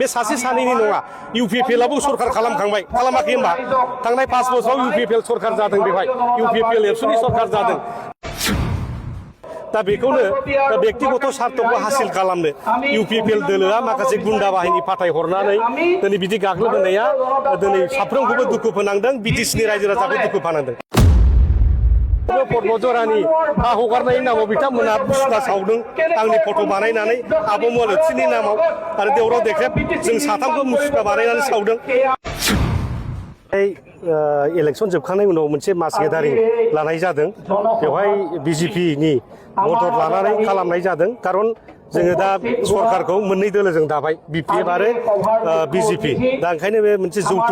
बे सासे सानैनि नङा इउपिपिएलआबो सरखार खालामखांबाय खालामाखै होनबा थांनाय 5 बोसोराव इउपिपिएल सरखार जादों बेवहाय इउपिपिएल एबसुनि सरखार जादों दा बेखौनो व्यक्तिगत स्वार्थखौ हासिल खालामनो इउपिपिएल दोलोआ माखासे गुन्दा बाहिनी फाथाय हरनानै दिनै बिदि गाग्लोबहोनाया दिनै साफ्रोमखौबो दुखु फोनांदों बिटिसिनि रायजो राजाखौ दुखु फोनांदों पद्मजरानि हा हगारनायनि नामाव बिथांमोना बुस्ता सावदों आंनि फट' बानायनानै आब' मलथिनि नामाव आरो देवराव देख्रेब जों साथामखौ मुसुखा बानायनानै सावदों इलेक्सन जोबखांनायनि उनाव मोनसे मास गेदारिं लानाय जादों बेवहाय बिजेपिनि मदद लानानै खालामनाय जादों खारन जोङो दा सरकारखौ मोननै दोलोजों दाबाय बिपिएफ आरो बिजेपि दा ओंखायनो बे मोनसे जौथ'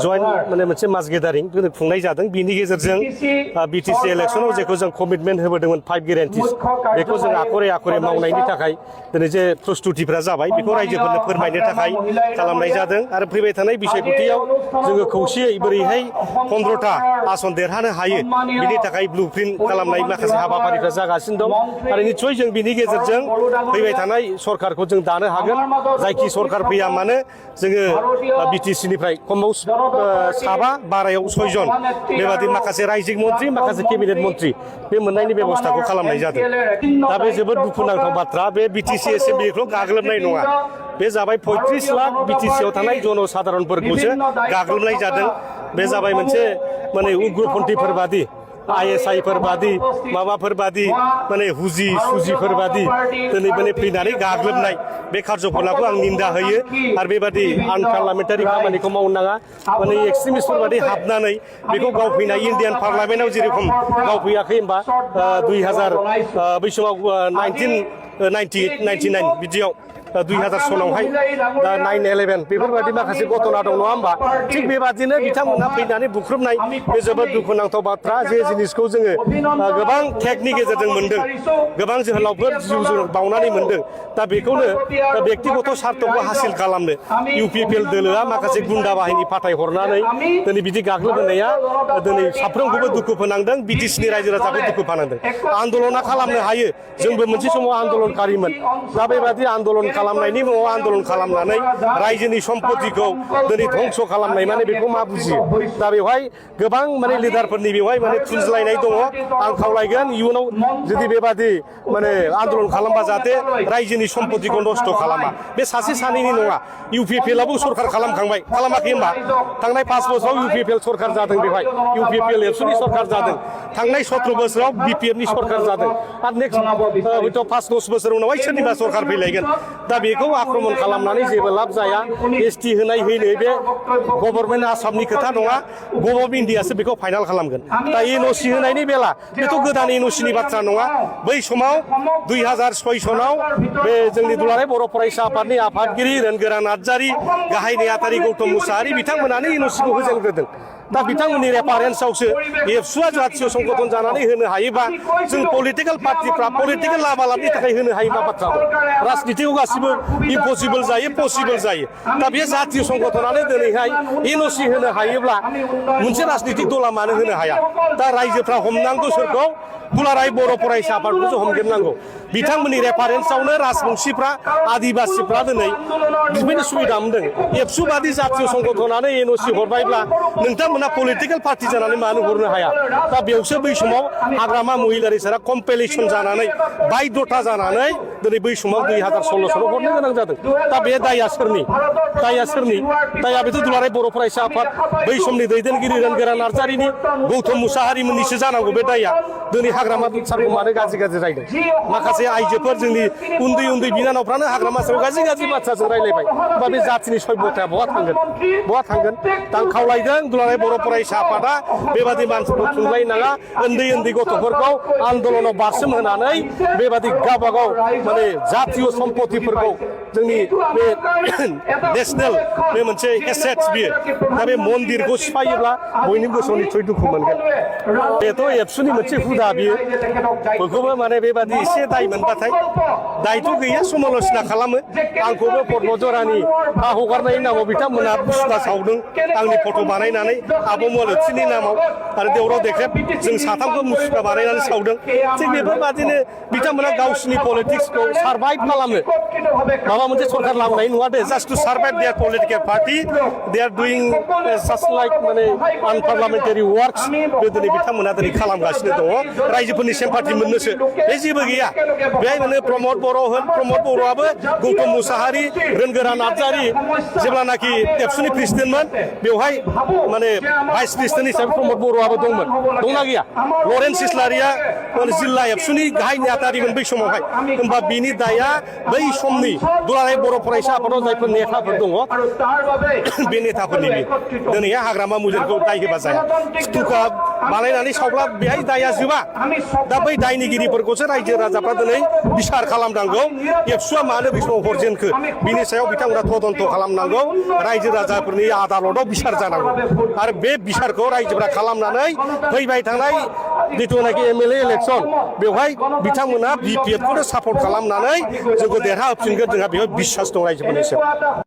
जयेन्ट माने मोनसे मास गेदारिं खुंनाय जादों बिनि गेजेरजों बिटिसि इलेक्सनाव जेखौ जों कमिटमेन्ट होबोदोंमोन 5 गेरेन्टिस बेखौ जों आखरे आखरे मावनायनि थाखाय दिनै जे प्रस्तुतिफ्रा जाबाय बेखौ रायजोफोरनो फोरमायनो थाखाय खालामनाय जादों आरो फैबाय थानाय बिसायख'थियाव जोङो खौसेयै बोरैहाय 15टा आसन देरहानो हायो बिनि थाखाय ब्लुप्रिन्ट खालामनाय माखासे हाबाफारिफ्रा जागासिनो दं आरो निस्सय जों बिनि गेजेरजों फैबाय थानाय सरकारखौ जों दानो हागोन जायखि सरकार फैया मानो जोङो बिटिसिनिफ्राय खमाव 7 बारायाव 6 जन बेबादि माखासे रायजिक मन्त्रि माखासे केबिनेट मन्त्रि बे मोननायनि बेबस्थाखौ खालामनाय जादों दा बे जोबोद दुखुनांथाव बाथ्रा बे बिटिसि एसेम्ब्लिखौ गाग्लोबनाय नङा बे जाबाय 35 लाख बिटिसिआव थानाय जनसाधारणफोरखौसो गाग्लोबनाय जादों बे जाबाय मोनसे माने उग्रपन्थीफोर बादि आईएसआई फोरबादि माबाफोरबादि माने हुजि सुजिफोरबादि दिनै माने फैनानै गाग्लोबनाय बे कार्जकलापखौ आं निन्दा होयो आरो बेबादि आनपार्लामेन्टारि खामानिखौ मावनो नाङा माने एक्सट्रिमिस्टफोरबादि हाबनानै बेखौ गावफैनाय इन्डियान पार्लामेन्टआव जेरेखम गावफैयाखै होनबा 2000 बै समाव 1999 बिदियाव 2000 सनावहाय दा 9/11 बेफोरबायदि माखासे घटना दं नङा होमबा थिग बेबादिनो बिथांमोना फैनानै बुख्रुबनाय बे जोबोद दुखुनांथाव बाथ्रा जे जिनिसखौ जोङो गोबां टेकनि गेजेरजों मोनदों गोबां जोहोलावफोर जिउ बावनानै मोनदों दा बेखौनो व्यक्तिगत स्वार्थखौ हासिल खालामनो इउपिपिएल दोलोआ माखासे गुन्दा बाहिनी फाथाय हरनानै दिनै बिदि गाग्लोबहोनाया दिनै साफ्रोमखौबो दुखु फोनांदों बिटिसिनि रायजो राजाखौ दुखु फोनांदों आन्दलना खालामनो हायो जोंबो मोनसे समाव आन्दलनकारिमोन दा बेबादि आन्दलन खालामनायनि मुङाव आन्दलन खालामनानै रायजोनि सम्पतिखौ दिनै धंस खालामनाय माने बेखौ मा बुजियो दा बेवहाय गोबां माने लिडारफोरनि बेवहाय माने थुनज्लायनाय दङ आं खावलायगोन इयुनाव जुदि बेबादि माने आन्दलन खालामबा जाहाथे रायजोनि सम्पतिखौ नस्थ' खालामा बे सासे सानैनि नङा इउपिपिएलआबो सरखार खालामखांबाय खालामाखै होनबा थांनाय 5 बोसोराव इउपिपिएल सरखार जादों बेवहाय इउपिपिएल एबसुनि सरखार जादों थांनाय 17 बोसोराव बिपिएफनि सरखार जादों आरो नेक्स्ट हयथ' 5-10 बोसोर उनावहाय सोरनिबा सरखार फैलायगोन दा बेखौ आक्रमण खालामनानै जेबो लाब जाया एसटि होनाय होनो बे गभर्नमेन्ट आसामनि खोथा नङा गभर्नमेन्ट इन्डियासो बेखौ फाइनाल खालामगोन दा एनअसि होनायनि बेला बेथ' गोदान एनअसिनि बाथ्रा नङा बै समाव 2006 सनाव बे जोंनि दुलाराय बर' फरायसा आफादनि आफादगिरि रोनगोरा नार्जारि गाहाय नेहाथारि गौतम मुसाहारि बिथांमोनानो एनअसिखौ होजेनग्रोदों दा बिथांमोननि रेफारेन्सआवसो एबसुआ जातीय संगठन जानानै होनो हायोबा जों पलिटिकेल पार्टिफ्रा पलिटिकेल लाबालाबनि थाखाय होनो हायोबा बाथ्रा दं राजनितियाव गासिबो इम्पसिबल जायो पसिबल जायो दा बे जातीय संगठनानो दिनैहाय एनअसि होनो हायोब्ला मोनसे राजनितिक दला मानो होनो हाया दा रायजोफ्रा हमनांगौ सोरखौ दुलाराय बर' फरायसा आफादखौसो हमजोबनांगौ बिथांमोननि रेफारेन्सआवनो राजबंशीफ्रा आदिबासिफ्रा दिनै बेबायदि सुबिदा मोनदों एबसु बादि जातीय संगठनानो एनअसि हरबायब्ला नोंथांमोना पलिटिकेल पार्टि जानानै मानो हरनो हाया दा बेयावसो बै समाव हाग्रामा महिलारिफोरा कम्पेलेसन जानानै बायध'था जानानै दिनै बै समाव 2016 सालाव हरनो गोनां जादों दा बे दाया सोरनि दाया बेथ' दुलाराय बर' फरायसा आफाद बै समनि दैदेनगिरि रोनगोरा नार्जारिनि गौतम मुसाहारिमोननिसो जानांगौ बे दाया दिनै हाग्रामा सारखौ मानो गाज्रि रायदों माखासे आइजोफोर जोंनि उन्दै उन्दै बिनानावफ्रानो हाग्रामा साराव गाज्रि बाथ्राजों रायलायबाय होमबा बे जाथिनि सभ्यताया बहा थांगोन दा आं खावलायदों दुलाराय बर' फरायसा आफादा बेबादि मानसिफोरखौ थुनलाय नाङा उन्दै गथ'फोरखौ आन्दलनाव बारसोम होनानै बेबादि गावबागाव माने जातीय सम्पतिफोरखौ जोंनि बे नेसनेल बे मोनसे एसेट्स बियो दा बे मन्दिरखौ सिफायोब्ला बयनिबो गोसोआव निस्सय दुखु मोनगोन बेथ' एबसुनि मोनसे हुदा बियो बयखौबो माने बेबादि एसे दाय मोनबाथाय दायथ' गैया समाल'सना खालामो आंखौबो पद्मजरानि हा हगारनायनि नामाव बिथांमोना बुस्ता सावदों आंनि फट' बानायनानै आब' मलथिनि नामाव आरो देवराव देख्रेब जों साथामखौ मुसुखा बानायनानै सावदों थिग बेफोरबादिनो बिथांमोना गावसिनि पलिटिक्सखौ गेजेराव सार्भाइभ खालामो माबा मोनसे सरकार लाबोनाय नङा they just to survive their political party they are doing just like many unparliamentary works दिनै बिथांमोना दिनै खालामगासिनो दङ रायजोफोरनि सेम्पाथि मोननोसो बे जेबो गैया बेहाय माने प्रमद बर' होन प्रमद बर'आबो गौतम मुसाहारि रोनगोरा नार्जारि जेब्लानाखि एबसुनि प्रेसिडेन्टमोन बेवहाय माने भाइस प्रेसिडेन्ट हिसाबै प्रमद बर'आबो दंमोन दंना गैया लरेन्स इस्लारिया जिल्ला एबसुनि गाहाय नेहाथारिमोन बै समावहाय होमबा बिनि दाया बै समनि दुलाराय बर' फरायसा आफादाव जायफोर नेताफोर दङ बे नेताफोरनि दिनैहाय हाग्रामा मुजिरखौ दाय होबा जाया थुखा बानायनानै सावब्ला बेहाय दाया जोबा दा बै दायनिगिरिफोरखौसो रायजो राजाफ्रा दिनै बिसार खालामनांगौ एबसुआ मानो बै समाव हरजेनखो बिनि सायाव बिथांमोना तदन्त खालामनांगौ रायजो राजाफोरनि आदालताव बिसार जानांगौ आरो बे बिसारखौ रायजोफ्रा खालामनानै फैबाय थानाय जिथुनाखि एमएलए इलेक्सन बेवहाय बिथांमोना बिपिएफखौनो सापर्ट खालामनानै जोंखौ देरहा होफिनगोन जोंहा बेयाव बिसास दं रायजोफोरनि सायाव